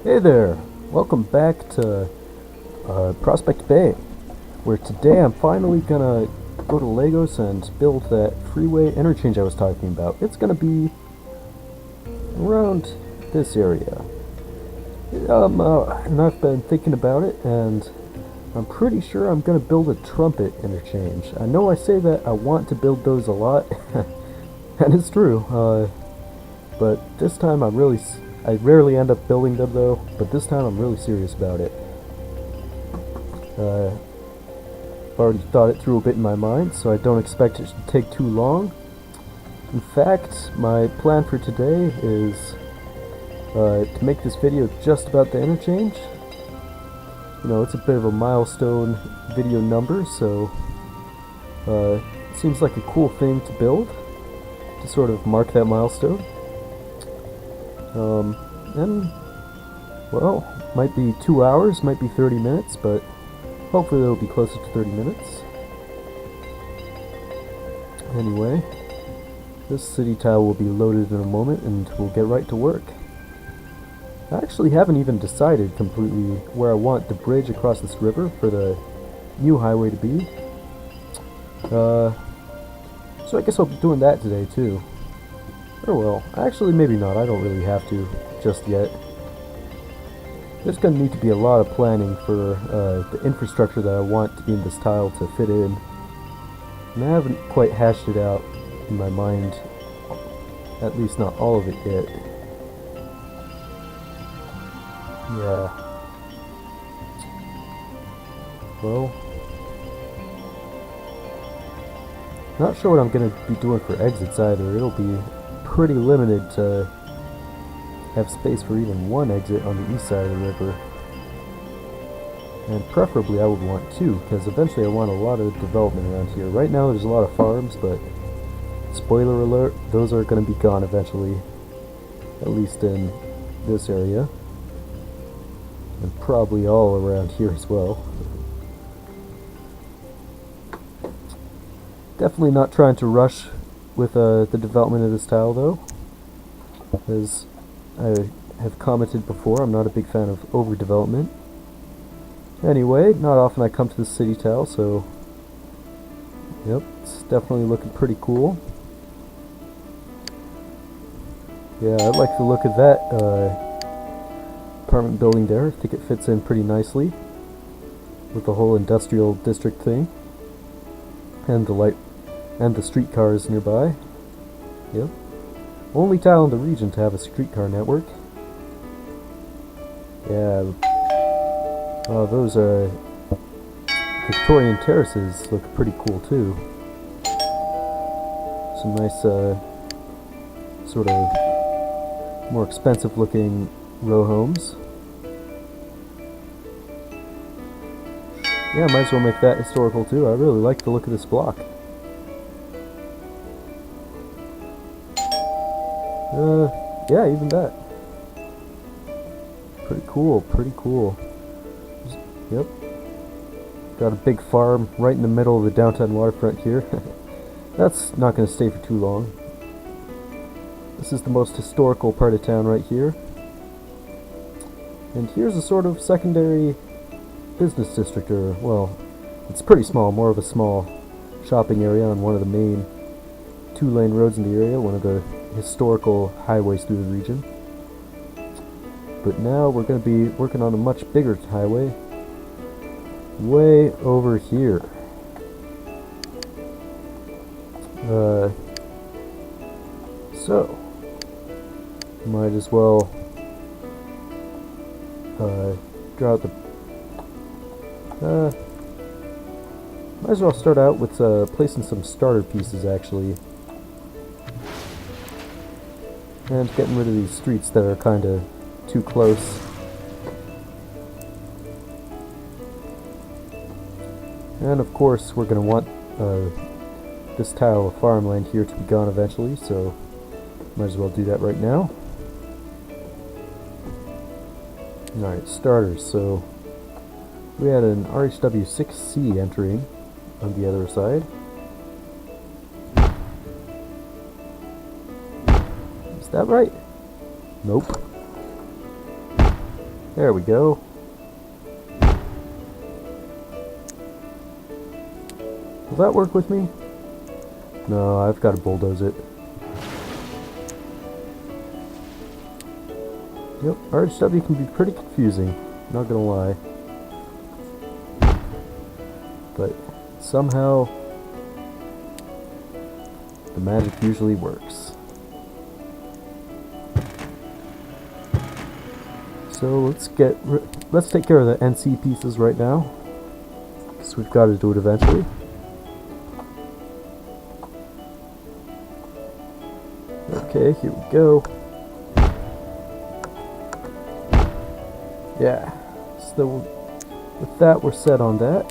Hey there! Welcome back to Prospect Bay, where today I'm finally gonna go to Lagos and build that freeway interchange I was talking about. It's gonna be around this area. And I've been thinking about it, and I'm pretty sure I'm gonna build a trumpet interchange. I know I say that I want to build those a lot, and it's true, but this time I rarely end up building them though, but this time I'm really serious about it. I've already thought it through a bit in my mind, so I don't expect it to take too long. In fact, my plan for today is to make this video just about the interchange. You know, it's a bit of a milestone video number, so it seems like a cool thing to build to sort of mark that milestone. And, well, might be 2 hours, might be 30 minutes, but hopefully it'll be closer to 30 minutes. Anyway, this city tile will be loaded in a moment and we'll get right to work. I actually haven't even decided completely where I want the bridge across this river for the new highway to be. So I guess I'll be doing that today too. Or well, actually maybe not, I don't really have to just yet. There's going to need to be a lot of planning for the infrastructure that I want to be in this tile to fit in. And I haven't quite hashed it out in my mind, at least not all of it yet. Yeah. Well, not sure what I'm going to be doing for exits either. It'll be pretty limited to have space for even one exit on the east side of the river. And preferably I would want two, because eventually I want a lot of development around here. Right now there's a lot of farms, but spoiler alert, those are going to be gone eventually. At least in this area. And probably all around here as well. Definitely not trying to rush with the development of this tile though. As I have commented before, I'm not a big fan of overdevelopment. Anyway, not often I come to the city tile, so yep, it's definitely looking pretty cool. Yeah, I like the look of that apartment building there. I think it fits in pretty nicely with the whole industrial district thing and the light and the streetcars nearby. Yep. Only tile in the region to have a streetcar network. Yeah. Oh, those Victorian terraces look pretty cool too. Some nice sort of more expensive looking row homes. Yeah, might as well make that historical too. I really like the look of this block. Yeah, even that. Pretty cool, pretty cool. Yep. Got a big farm right in the middle of the downtown waterfront here. That's not going to stay for too long. This is the most historical part of town right here. And here's a sort of secondary business district, or, well, it's pretty small, more of a small shopping area on one of the main two-lane roads in the area, one of the historical highways through the region. But now we're going to be working on a much bigger highway way over here. So might as well draw out the might as well start out with placing some starter pieces actually. And getting rid of these streets that are kind of too close. And of course we're going to want this tile of farmland here to be gone eventually, so might as well do that right now. Alright, starters. So we had an RHW 6C entering on the other side. Is that right? Nope. There we go. Will that work with me? No, I've got to bulldoze it. Yep, RHW can be pretty confusing, not gonna lie. But somehow the magic usually works. So let's take care of the NC pieces right now, because we've got to do it eventually. Okay, here we go. Yeah, so with that we're set on that.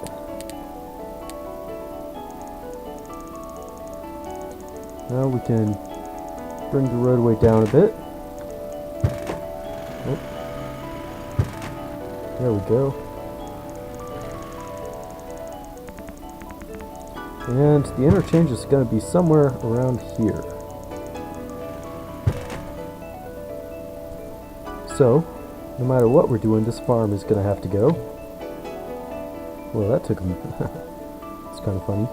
Now we can bring the roadway down a bit. Oh. There we go. And the interchange is going to be somewhere around here. So, no matter what we're doing, this farm is going to have to go. Well, that took him. It's kind of funny.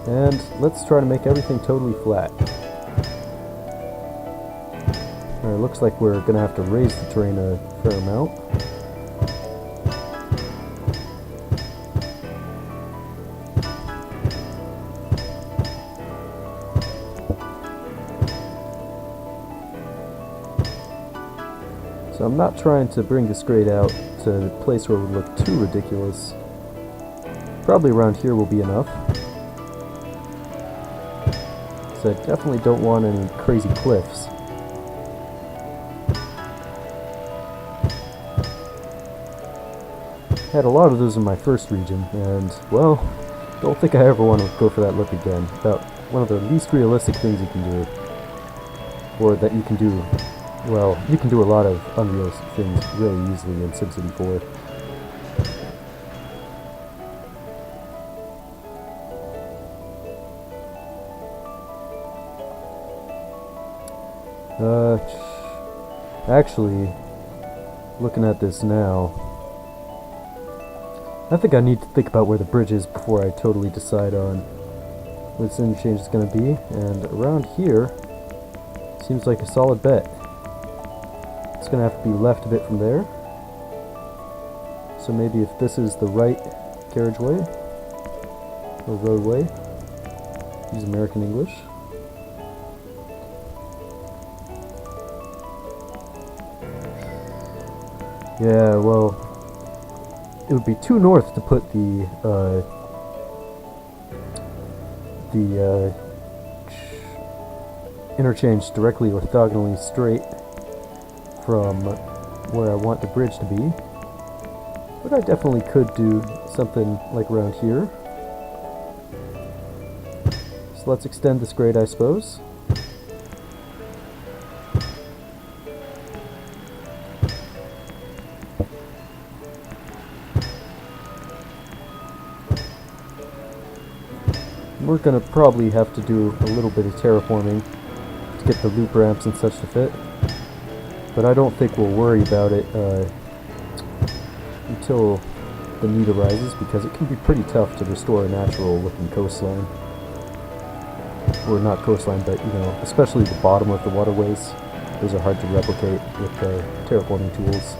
And let's try to make everything totally flat. Alright, looks like we're going to have to raise the terrain a fair amount. So I'm not trying to bring this grade out to a place where it would look too ridiculous. Probably around here will be enough. So I definitely don't want any crazy cliffs. Had a lot of those in my first region, and, well, don't think I ever want to go for that look again. About one of the least realistic things you can do. Or that you can do. Well, you can do a lot of unrealistic things really easily in SimCity 4. Actually, looking at this now, I think I need to think about where the bridge is before I totally decide on what this interchange is going to be, and around here seems like a solid bet. It's going to have to be left a bit from there. So maybe if this is the right carriageway, or roadway, use American English. Yeah, well, it would be too north to put the interchange directly orthogonally straight from where I want the bridge to be. But I definitely could do something like around here. So let's extend this grade, I suppose. We're gonna probably have to do a little bit of terraforming to get the loop ramps and such to fit, but I don't think we'll worry about it until the need arises, because it can be pretty tough to restore a natural looking coastline. Or not coastline, but you know, especially the bottom of the waterways. Those are hard to replicate with terraforming tools.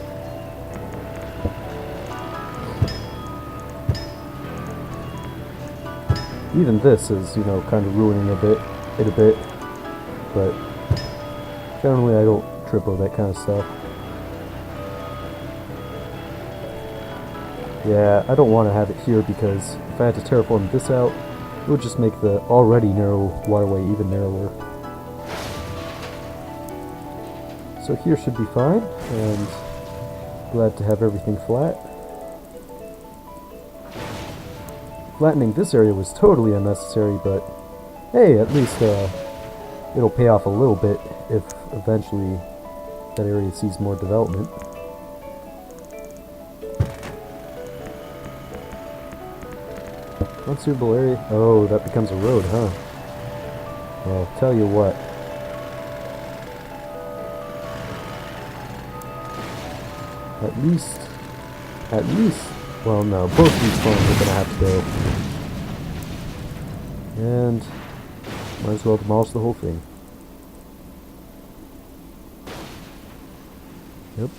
Even this is, you know, kind of ruining it a bit, but generally I don't trip over that kind of stuff. Yeah, I don't want to have it here, because if I had to terraform this out, it would just make the already narrow waterway even narrower. So here should be fine, and glad to have everything flat. Flattening this area was totally unnecessary, but hey, at least it'll pay off a little bit if eventually that area sees more development. Unsuitable area? Oh, that becomes a road, huh? Well, I'll tell you what. At least, well no, both of these farms are gonna have to go. And might as well demolish the whole thing. Yep.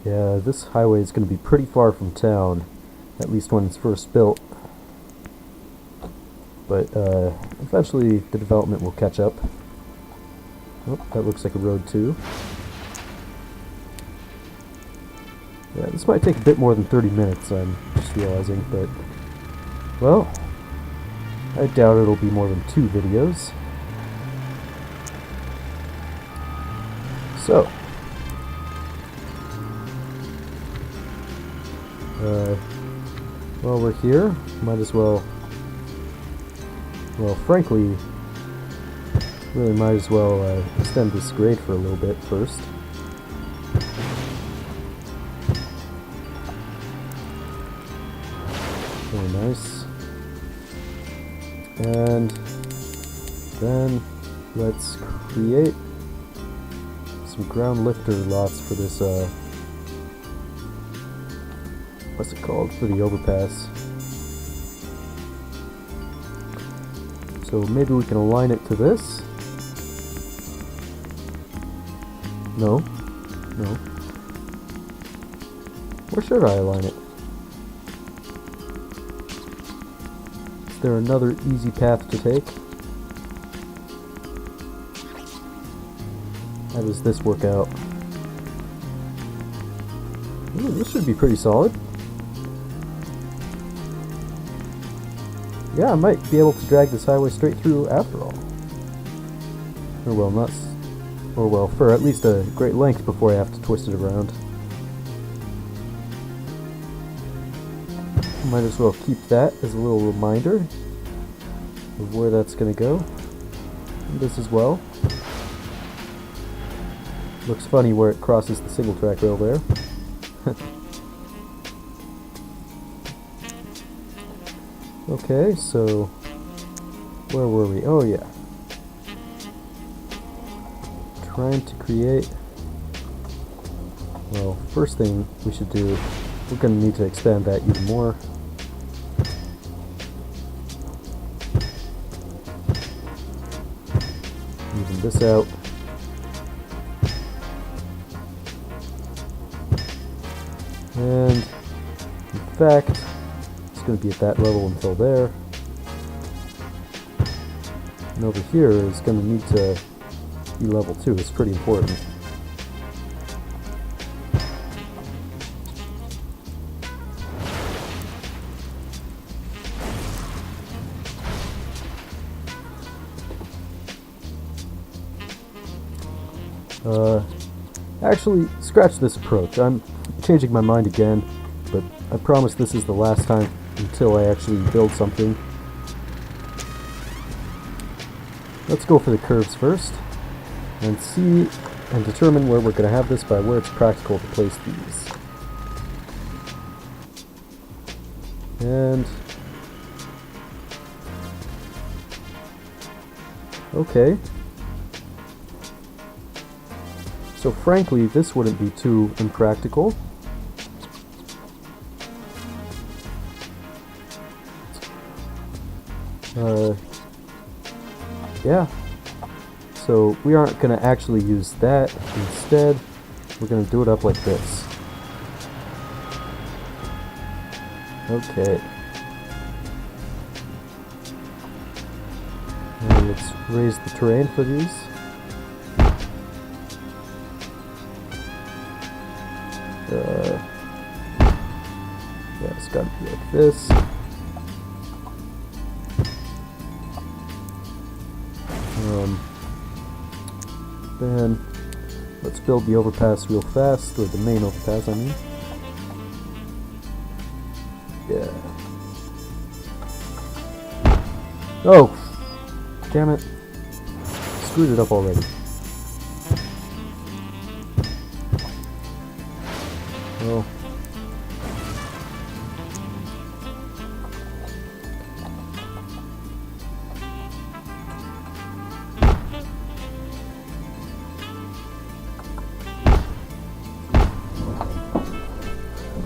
Yeah, this highway is gonna be pretty far from town, at least when it's first built. But eventually the development will catch up. Oh, that looks like a road too. Yeah, this might take a bit more than 30 minutes, I'm just realizing, but, well, I doubt it'll be more than 2 videos. So, while we're here, might as well, frankly, really might as well extend this grade for a little bit first. Very nice. And then let's create some ground lifter lots for this, what's it called, for the overpass. So maybe we can align it to this. No. Where should I align it? Is there another easy path to take? How does this work out? Ooh, this should be pretty solid. Yeah, I might be able to drag this highway straight through after all. Or well, not or well, for at least a great length before I have to twist it around. Might as well keep that as a little reminder of where that's going to go. And this as well. Looks funny where it crosses the single track rail there. Okay, so where were we? Oh yeah. Trying to create, well, first thing we should do, we're going to need to expand that even more. Even this out. And in fact, it's going to be at that level until there. And over here is going to need to be level 2. It's pretty important. Actually, scratch this approach. I'm changing my mind again, but I promise this is the last time until I actually build something. Let's go for the curves first, and see and determine where we're going to have this by where it's practical to place these. And okay. So frankly, this wouldn't be too impractical. Yeah. So we aren't going to actually use that. Instead, we're going to do it up like this. Okay. And let's raise the terrain for these. Yeah, it's got to be like this. Then let's build the overpass real fast, or the main overpass, I mean. Yeah. Oh! Damn it. Screwed it up already. Well.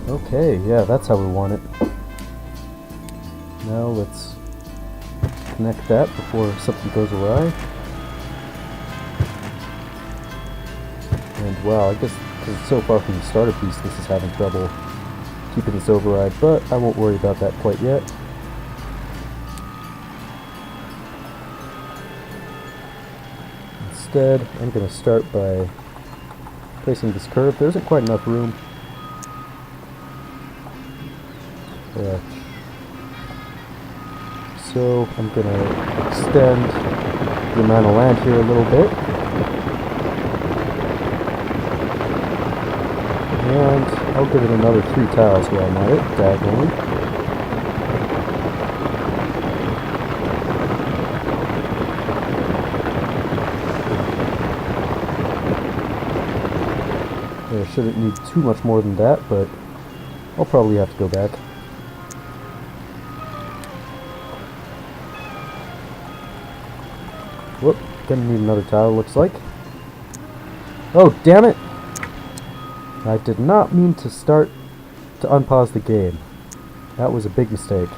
Okay, yeah, that's how we want it. Now let's connect that before something goes awry. And wow, I guess because it's so far from the starter piece, this is having trouble keeping this override, but I won't worry about that quite yet. Instead, I'm going to start by placing this curve. There isn't quite enough room. So I'm going to extend the amount of land here a little bit. And I'll give it another 3 tiles while I'm at it, diagonally. I shouldn't need too much more than that, but I'll probably have to go back. Whoop, gonna need another tile, looks like. Oh, damn it! I did not mean to unpause the game. That was a big mistake.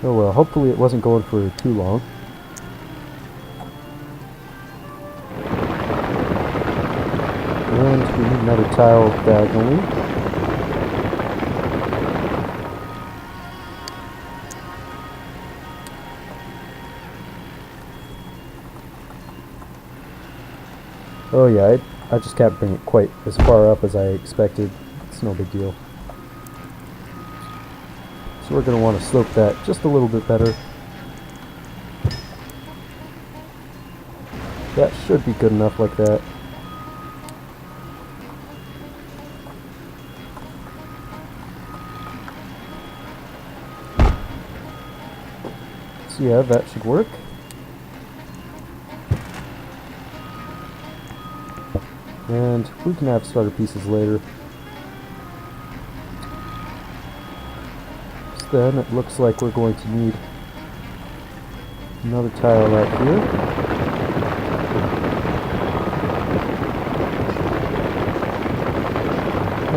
Oh well, hopefully it wasn't going for too long. And we need another tile diagonally. Oh yeah, I just can't bring it quite as far up as I expected. It's no big deal. So we're going to want to slope that just a little bit better. That should be good enough like that. So yeah, that should work. And we can have starter pieces later. So then it looks like we're going to need another tile out here.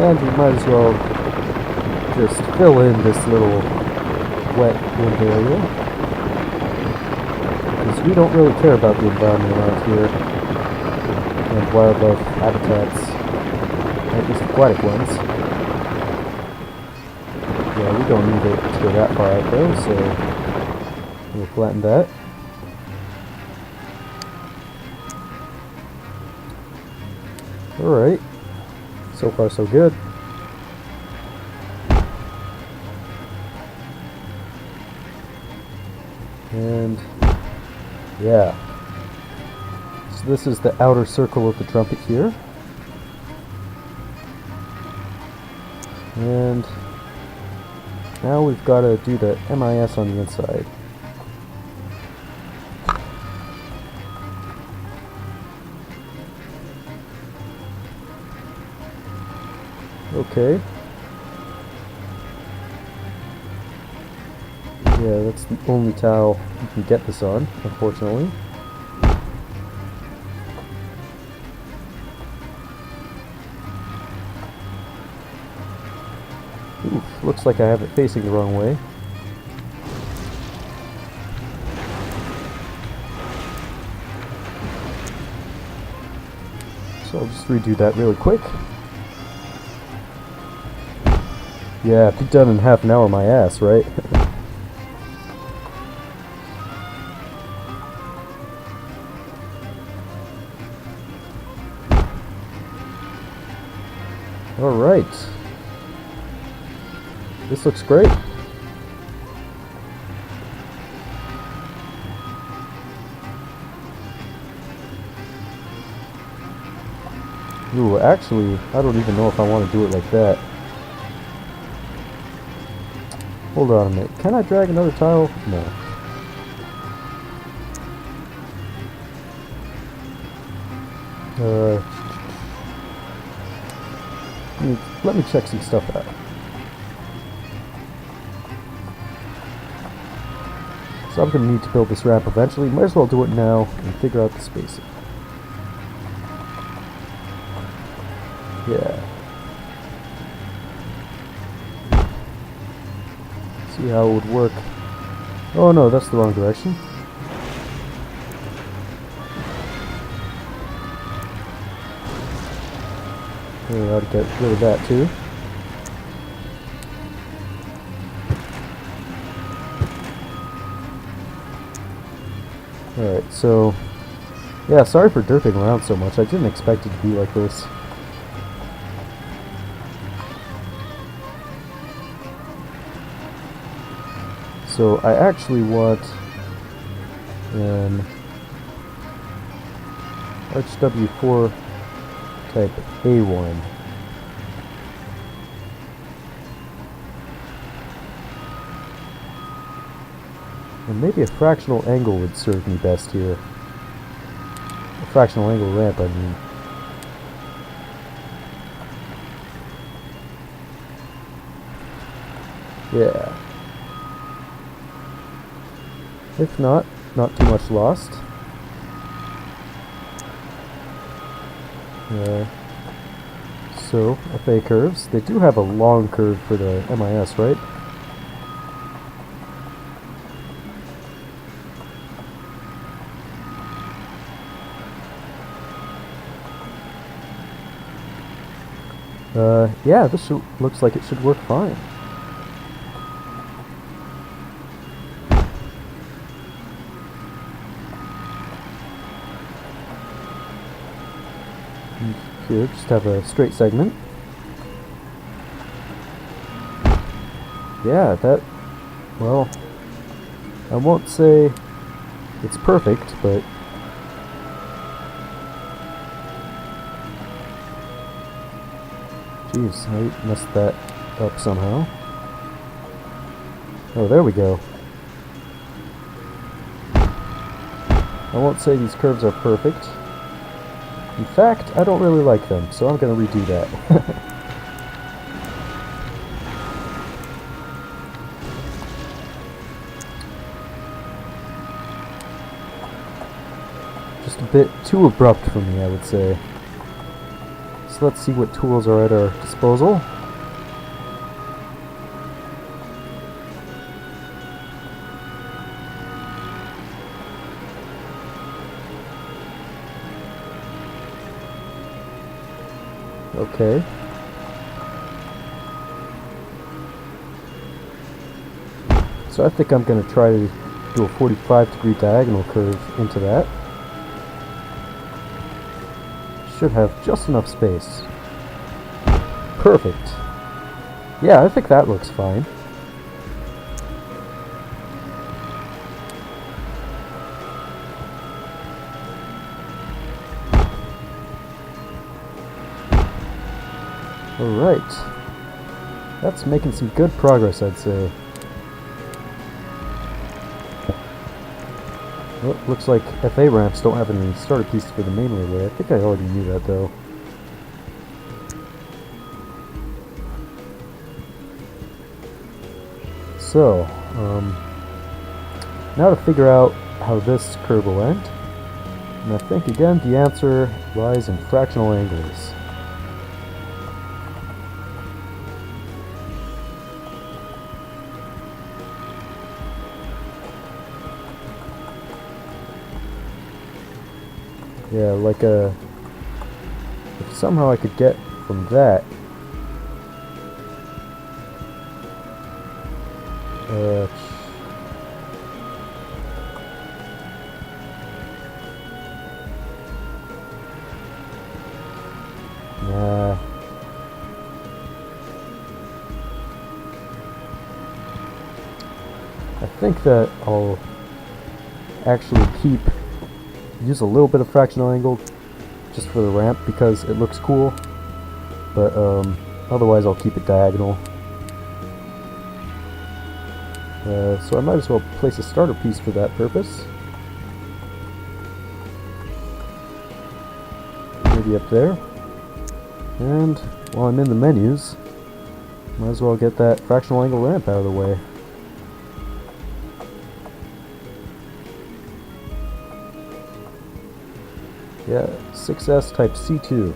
And we might as well just fill in this little wet wind area, because we don't really care about the environment around here. And wildlife habitats, at least aquatic ones. Yeah, we don't need it to go that far out though, so we'll flatten that. Alright, so far so good. And yeah. So this is the outer circle of the trumpet here. And now we've got to do the MIS on the inside. Okay. Yeah, that's the only tile you can get this on, unfortunately. Oof, looks like I have it facing the wrong way. So I'll just redo that really quick. Yeah, be done in half an hour, my ass, right? Alright. This looks great. Ooh, actually, I don't even know if I want to do it like that. Hold on a minute. Can I drag another tile? No. Let me check some stuff out. So I'm going to need to build this ramp eventually. Might as well do it now and figure out the spacing. Yeah. See how it would work. Oh no, that's the wrong direction. We ought to get rid of that too. Alright, so yeah, sorry for derping around so much. I didn't expect it to be like this. So I actually want an RHW4 type A1. And maybe a fractional angle would serve me best here. A fractional angle ramp, I mean. Yeah. If not too much lost. So, FA curves. They do have a long curve for the MIS, right? Yeah, this looks like it should work fine. And here, just have a straight segment. Yeah, that, well, I won't say it's perfect, but jeez, I messed that up somehow. Oh, there we go. I won't say these curves are perfect. In fact, I don't really like them, so I'm going to redo that. Just a bit too abrupt for me, I would say. So let's see what tools are at our disposal. Okay. So I think I'm going to try to do a 45-degree diagonal curve into that. Should have just enough space. Perfect. Yeah, I think that looks fine. Alright. That's making some good progress, I'd say. Well, looks like FA ramps don't have any starter pieces for the main relay. I think I already knew that, though. So, now to figure out how this curve will end. And I think, again, the answer lies in fractional angles. Yeah, like if somehow I could get from that nah. I think that I'll actually use a little bit of fractional angle just for the ramp because it looks cool, but otherwise I'll keep it diagonal. So I might as well place a starter piece for that purpose. Maybe up there. And while I'm in the menus, might as well get that fractional angle ramp out of the way. Yeah, 6S type C2.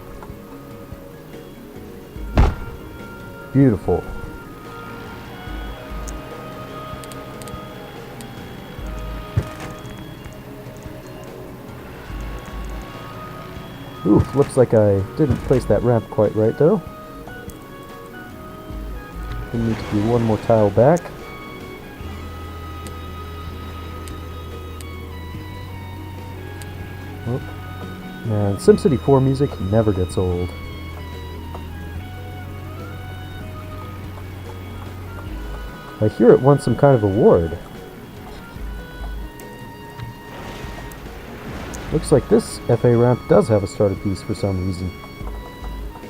Oof, looks like I didn't place that ramp quite right though. We need to be one more tile back. Oh. Man, SimCity 4 music never gets old. I hear it won some kind of award. Looks like this FA ramp does have a starter piece for some reason,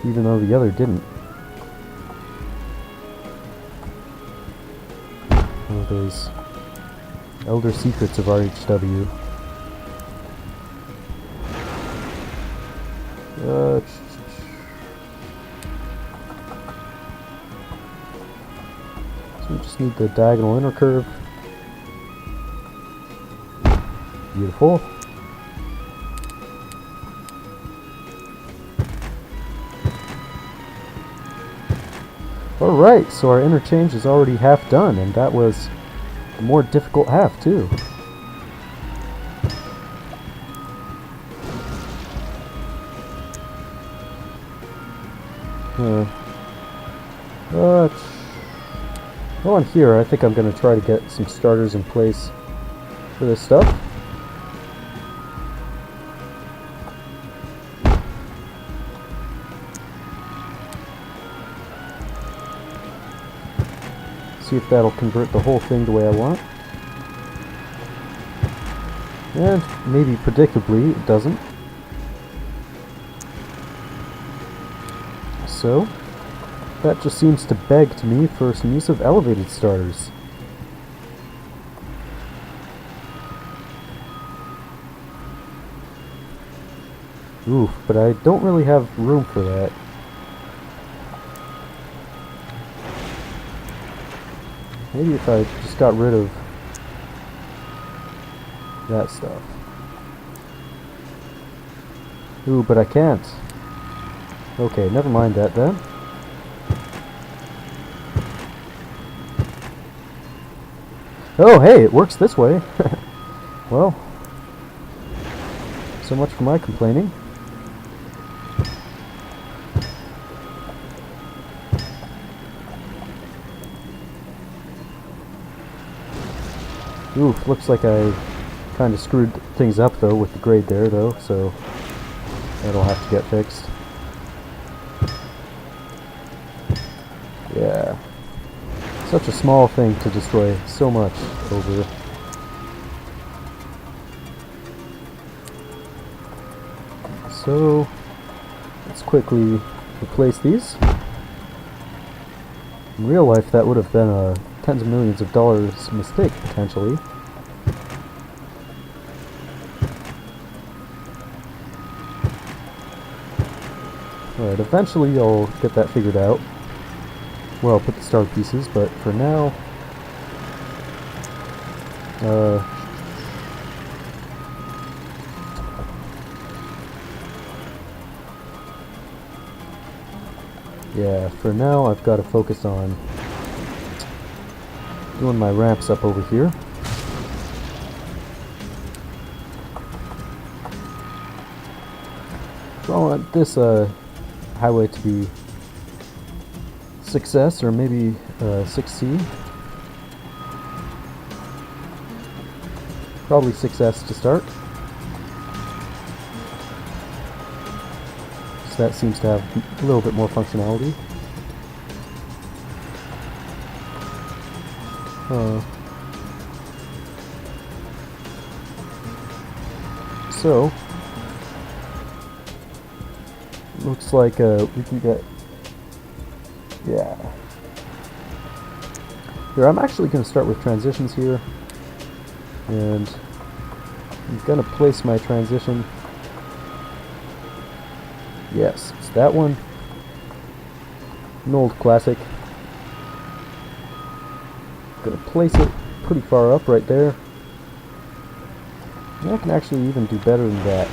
even though the other didn't. One of those elder secrets of RHW. So we just need the diagonal inner curve. Beautiful. Alright, so our interchange is already half done, and that was a more difficult half too. On here, I think I'm going to try to get some starters in place for this stuff. See if that'll convert the whole thing the way I want. And maybe predictably it doesn't. So that just seems to beg to me for some use of elevated starters. Oof, but I don't really have room for that. Maybe if I just got rid of that stuff. Ooh, but I can't. Okay, never mind that then. Oh, hey, it works this way. Well, so much for my complaining. Oof, looks like I kind of screwed things up though with the grade there though, so that'll have to get fixed. Yeah. Such a small thing to destroy so much over. So let's quickly replace these. In real life that would have been a tens of millions of dollars mistake potentially. Alright, eventually I'll get that figured out. Where I'll put the star pieces, but for now, yeah, for now I've got to focus on doing my ramps up over here. So I want this highway to be 6S or maybe 6C. Probably 6S to start. So that seems to have a little bit more functionality. So looks like we can get. Yeah. Here, I'm actually going to start with transitions here. And I'm going to place my transition. Yes, it's that one. An old classic. Going to place it pretty far up right there. And I can actually even do better than that.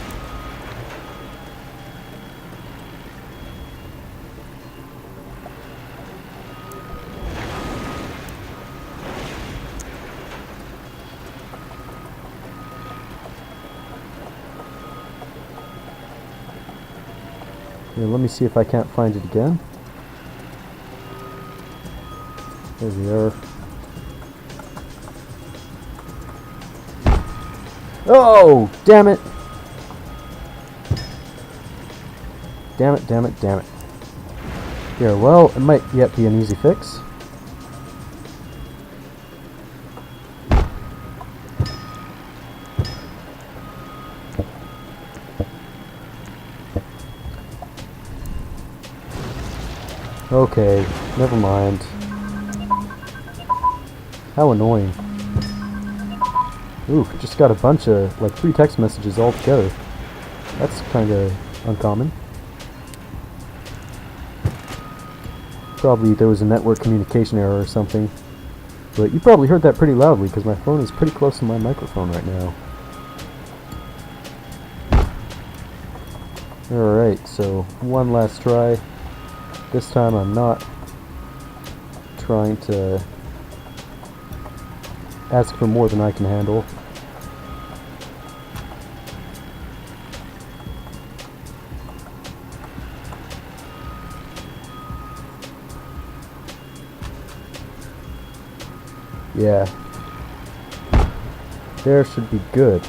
Here, let me see if I can't find it again. There we are. Oh, damn it! Damn it, damn it, damn it. Here, well, it might yet be an easy fix. Okay, never mind. How annoying. Ooh, just got a bunch of, like, 3 text messages all together. That's kinda uncommon. Probably there was a network communication error or something. But you probably heard that pretty loudly because my phone is pretty close to my microphone right now. Alright, so one last try. This time I'm not trying to ask for more than I can handle. Yeah. There should be good.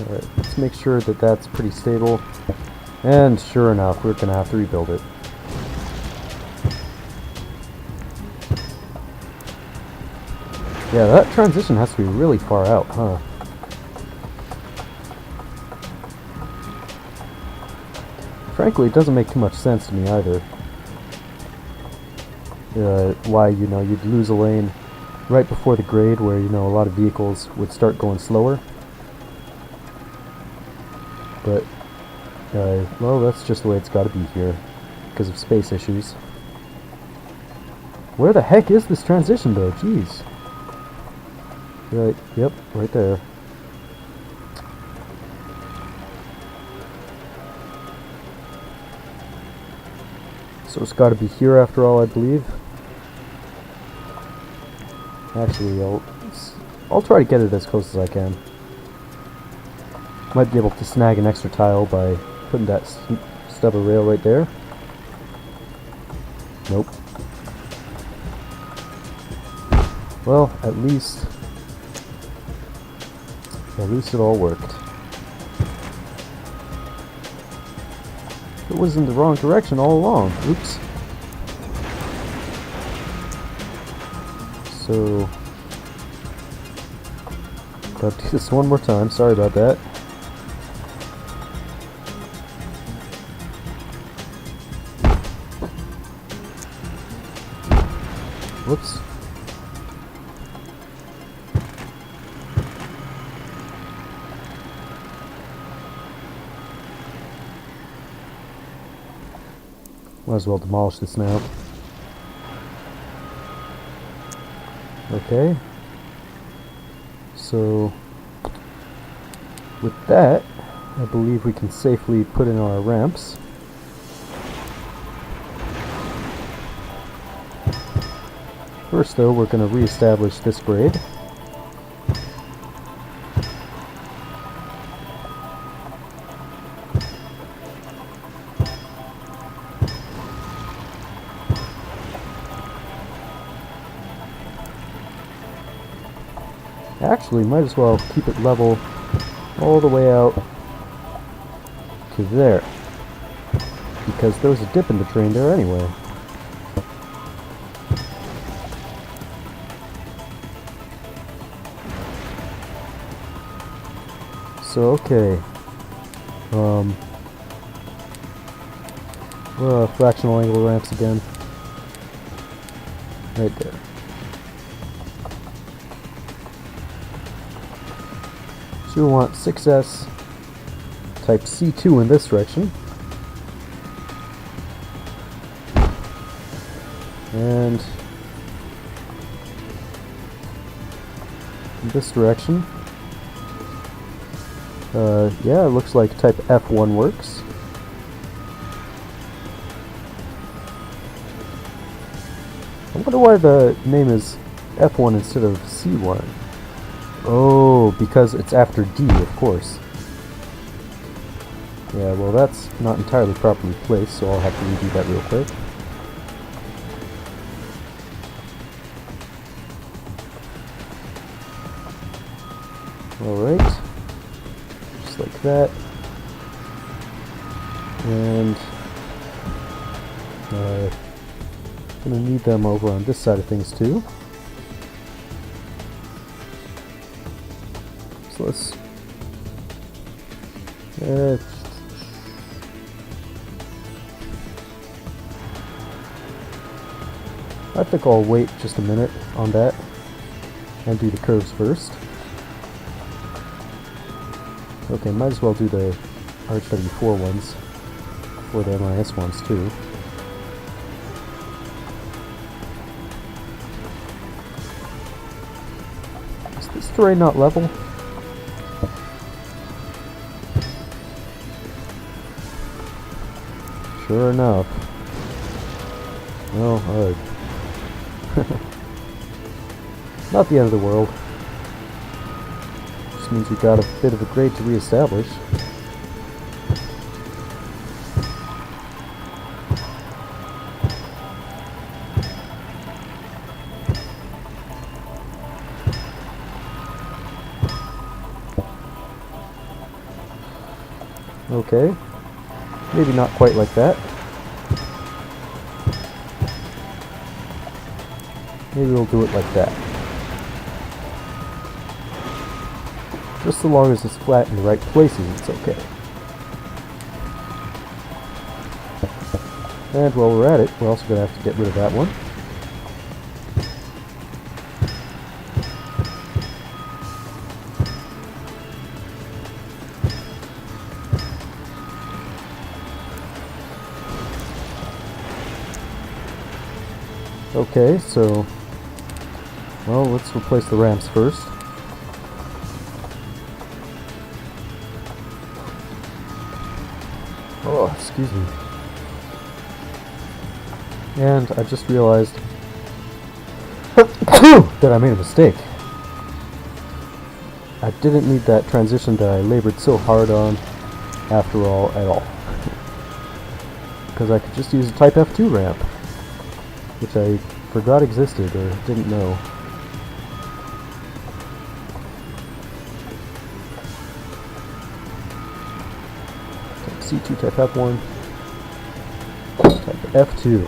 Alright, let's make sure that that's pretty stable. And sure enough, we're gonna have to rebuild it. Yeah, that transition has to be really far out, huh? Frankly, it doesn't make too much sense to me either. Why, you know, you'd lose a lane right before the grade where, you know, a lot of vehicles would start going slower. But, well, that's just the way it's gotta be here, because of space issues. Where the heck is this transition, though? Jeez. Right, yep, right there. So it's gotta be here after all, I believe. Actually, I'll try to get it as close as I can. Might be able to snag an extra tile by putting that stub of rail right there. Nope. Well, at least it all worked. It was in the wrong direction all along. Oops. So, gotta do this one more time. Sorry about that. Whoops. Might as well demolish this now. Okay. So, with that, I believe we can safely put in our ramps. First, though, we're going to re-establish this grade. Actually, might as well keep it level all the way out to there, because there was a dip in the train there anyway. So, okay. Fractional angle ramps again. Right there. So we want 6S type C2 in this direction. And in this direction. Yeah, it looks like type F1 works. I wonder why the name is F1 instead of C1? Oh, because it's after D, of course. Yeah, well that's not entirely properly placed, so I'll have to redo that real quick. Alright. Just like that. And I'm gonna need them over on this side of things too. So let's I think I'll wait just a minute on that and do the curves first. Okay, might as well do the RHW4 ones before the MIS ones too. Is this terrain not level? Sure enough. Well, alright. Not the end of the world. Just means we got a bit of a grade to reestablish. Okay. Maybe not quite like that. Maybe we'll do it like that. Just so long as it's flat in the right places, it's okay. And while we're at it, we're also going to have to get rid of that one. Okay, so, well, let's replace the ramps first. Oh, excuse me. And I just realized that I made a mistake. I didn't need that transition that I labored so hard on after all at all. Because I could just use a Type F2 ramp, which I forgot existed or didn't know. Type C2, Type F1, Type F2.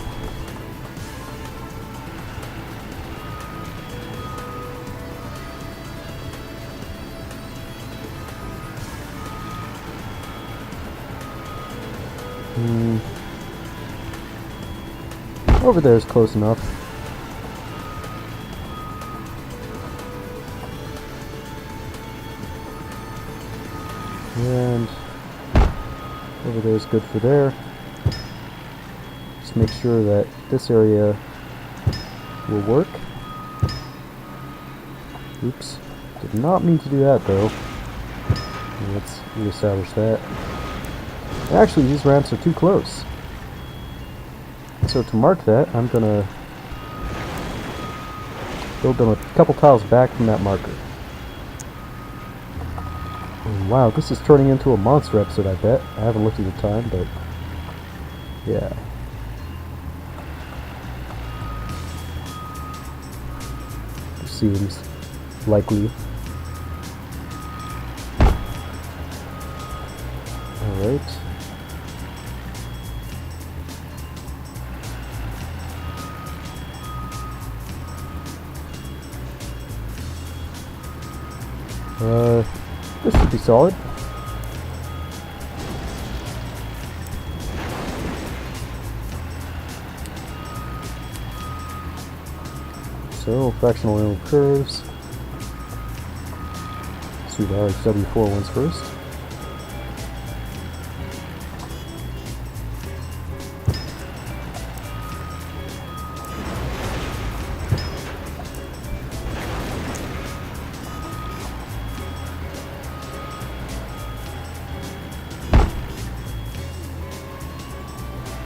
Over there is close enough. And over there is good for there. Just make sure that this area will work. Oops. Did not mean to do that though. Let's reestablish that. Actually, these ramps are too close. So to mark that, I'm gonna build them a couple tiles back from that marker. And wow, this is turning into a monster episode, I bet. I haven't looked at the time, but yeah. Seems likely. Alright. This should be solid. So, fractional angle curves. Let's do the RHW4 ones first.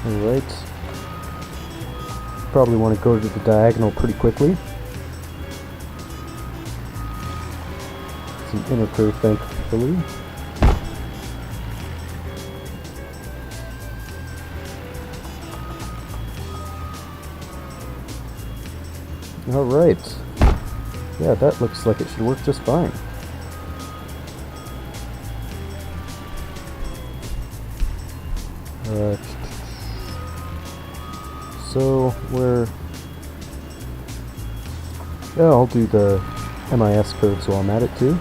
Alright. Probably want to go to the diagonal pretty quickly. an inner curve, thankfully. Alright. Yeah, that looks like it should work just fine. So yeah, I'll do the MIS curves while I'm at it too.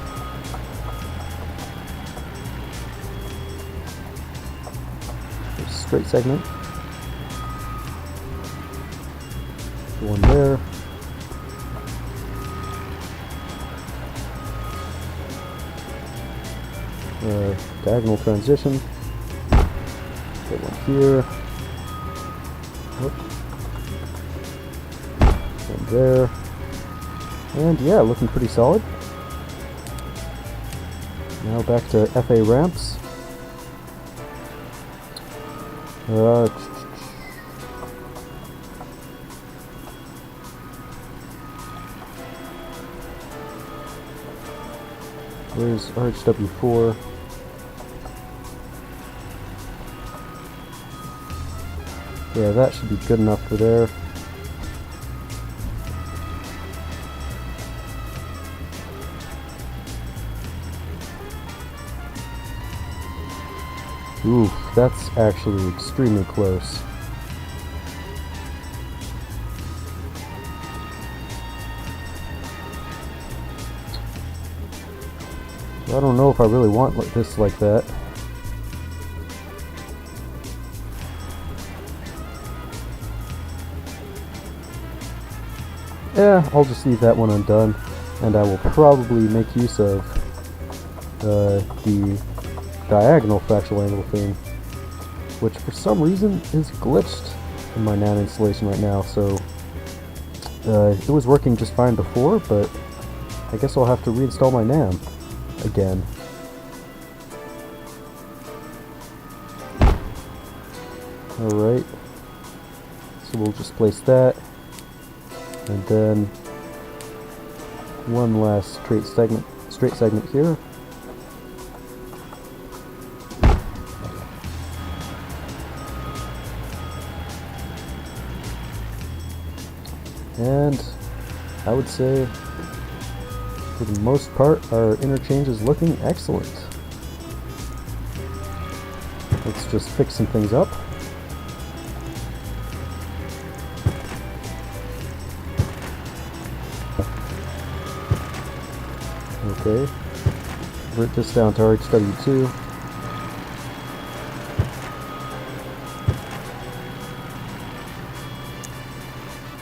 There's a straight segment. The one there. Diagonal transition. Get one here. One there. And yeah, looking pretty solid. Now back to FA ramps. Where's RHW4? Yeah, that should be good enough for there. Ooh, that's actually extremely close. I don't know if I really want this like that. Yeah, I'll just leave that one undone, and I will probably make use of the diagonal fractional angle thing, which for some reason is glitched in my NAND installation right now. So it was working just fine before, but I guess I'll have to reinstall my NAND again. Alright, so we'll just place that, and then one last straight segment here. And I would say, for the most part, our interchange is looking excellent. Let's just fix some things up. Okay, convert this down to RHW2.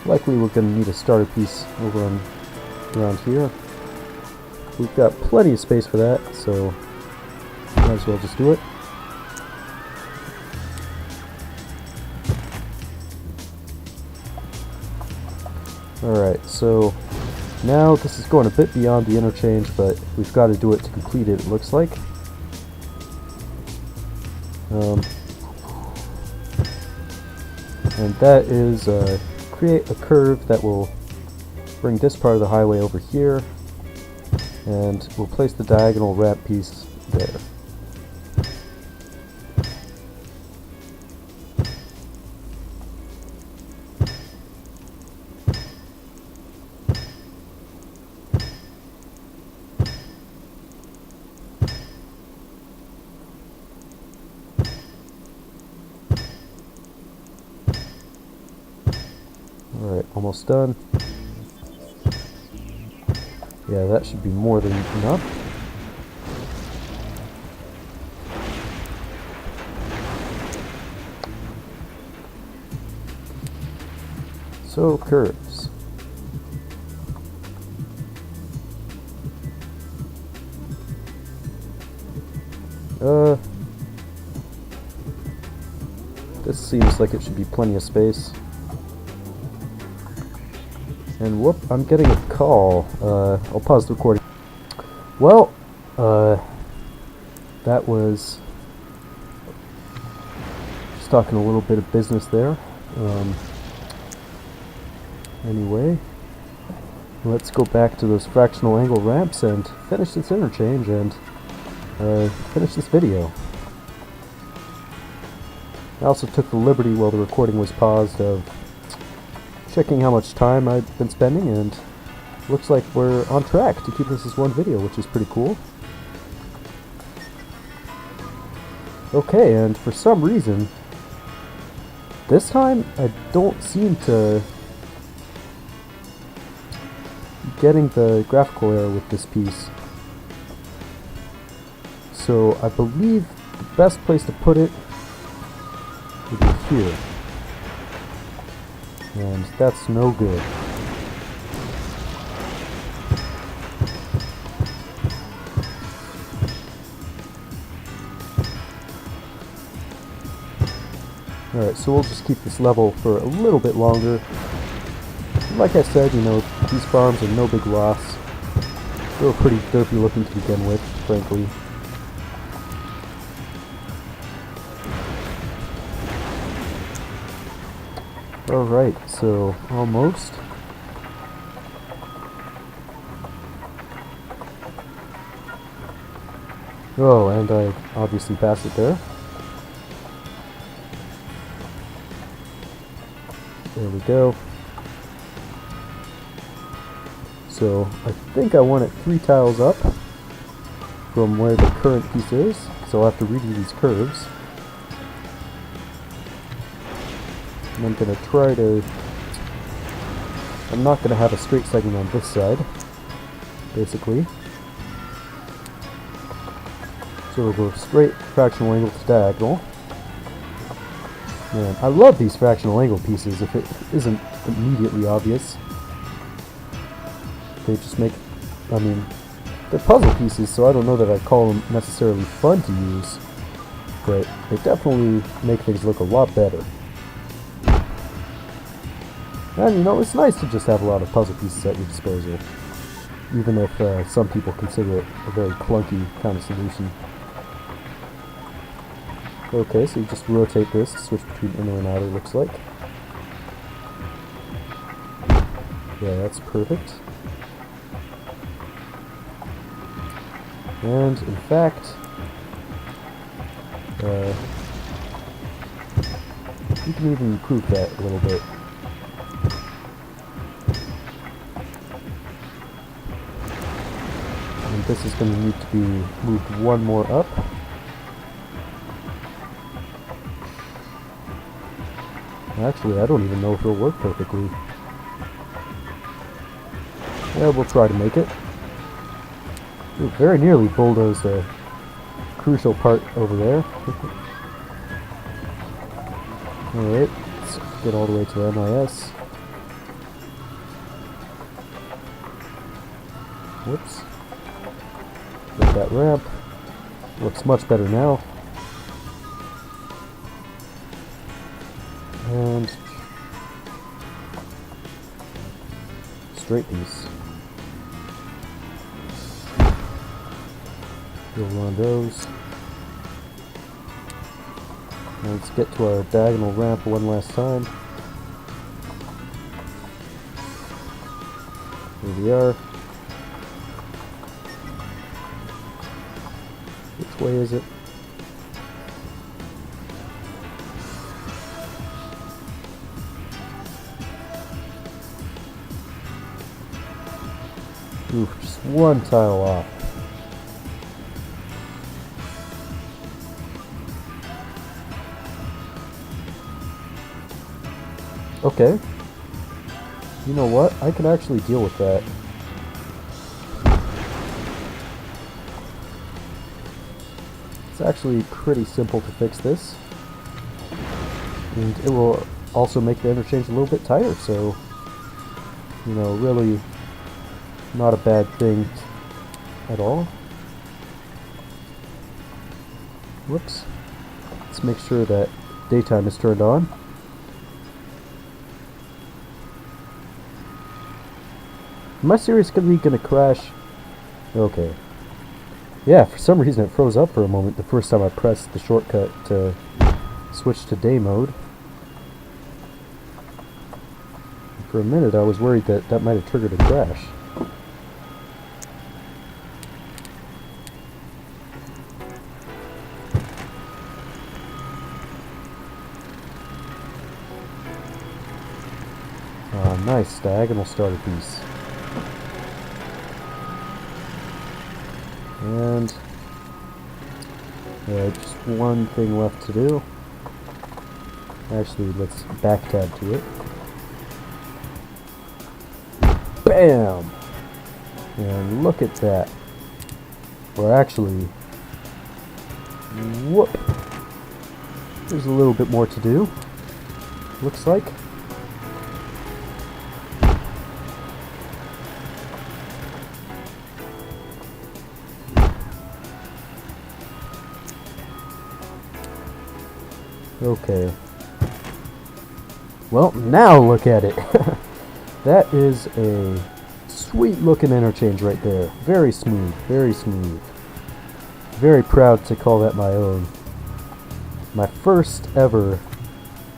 Likely we're going to need a starter piece over on around here. We've got plenty of space for that, so might as well just do it. Alright, so now this is going a bit beyond the interchange, but we've got to do it to complete it, it looks like. And that is create a curve that will bring this part of the highway over here, and we'll place the diagonal ramp piece there. Alright, almost done. Yeah, that should be more than enough. So, curves. This seems like it should be plenty of space. And whoop, I'm getting a call. I'll pause the recording. Well, that was just talking a little bit of business there. Anyway, let's go back to those fractional angle ramps and finish this interchange and finish this video. I also took the liberty while the recording was paused of checking how much time I've been spending, and looks like we're on track to keep this as one video, which is pretty cool. Okay, and for some reason, this time I don't seem to getting the graphical error with this piece. So I believe the best place to put it would be here. And that's no good. Alright, so we'll just keep this level for a little bit longer. Like I said, you know, these farms are no big loss. They were pretty derpy looking to begin with, frankly. Alright, so almost. Oh, and I obviously passed it there. There we go. So I think I want it 3 tiles up from where the current piece is, so I'll have to redo these curves. And I'm going to try to... I'm not going to have a straight segment on this side, basically. So we'll go straight fractional angle to diagonal. Man, I love these fractional angle pieces if it isn't immediately obvious. They just make, I mean, they're puzzle pieces, so I don't know that I'd call them necessarily fun to use, but they definitely make things look a lot better. And you know, it's nice to just have a lot of puzzle pieces at your disposal, even if some people consider it a very clunky kind of solution. Okay, so you just rotate this to switch between inner and outer, looks like. Yeah, that's perfect. And in fact, you can even improve that a little bit. And this is going to need to be moved one more up. Actually, I don't even know if it'll work perfectly. Yeah, we'll try to make it. We very nearly bulldozed a crucial part over there. Alright, let's get all the way to the MIS. Whoops. Get that ramp. Looks much better now. And straight piece. Go on those. Now let's get to our diagonal ramp one last time. Here we are. Which way is it? Ooh, just one tile off. Okay. You know what? I can actually deal with that. It's actually pretty simple to fix this. And it will also make the interchange a little bit tighter, so, you know, really not a bad thing at all. Whoops. Let's make sure that daytime is turned on. Am I seriously gonna crash? Okay. Yeah, for some reason it froze up for a moment the first time I pressed the shortcut to switch to day mode. For a minute I was worried that that might have triggered a crash. Nice, diagonal starter piece. And just one thing left to do. Actually, let's back tab to it. Bam! And look at that. Or actually, whoop! There's a little bit more to do, looks like. Okay. Well, now look at it. That is a sweet looking interchange right there. Very smooth, very smooth. Very proud to call that my own. My first ever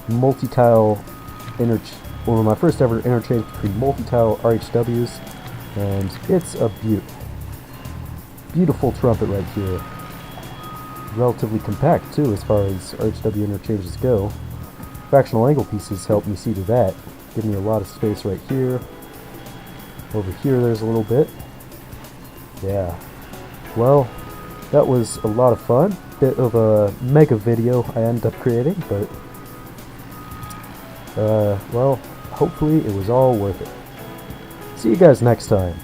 multi-tile my first ever interchange between multi-tile RHWs, and it's a beautiful trumpet right here. Relatively compact too as far as RHW interchanges go. Fractional angle pieces help me see to that. Give me a lot of space right here. Over here there's a little bit. Yeah. Well, that was a lot of fun. Bit of a mega video I ended up creating, but well, hopefully it was all worth it. See you guys next time.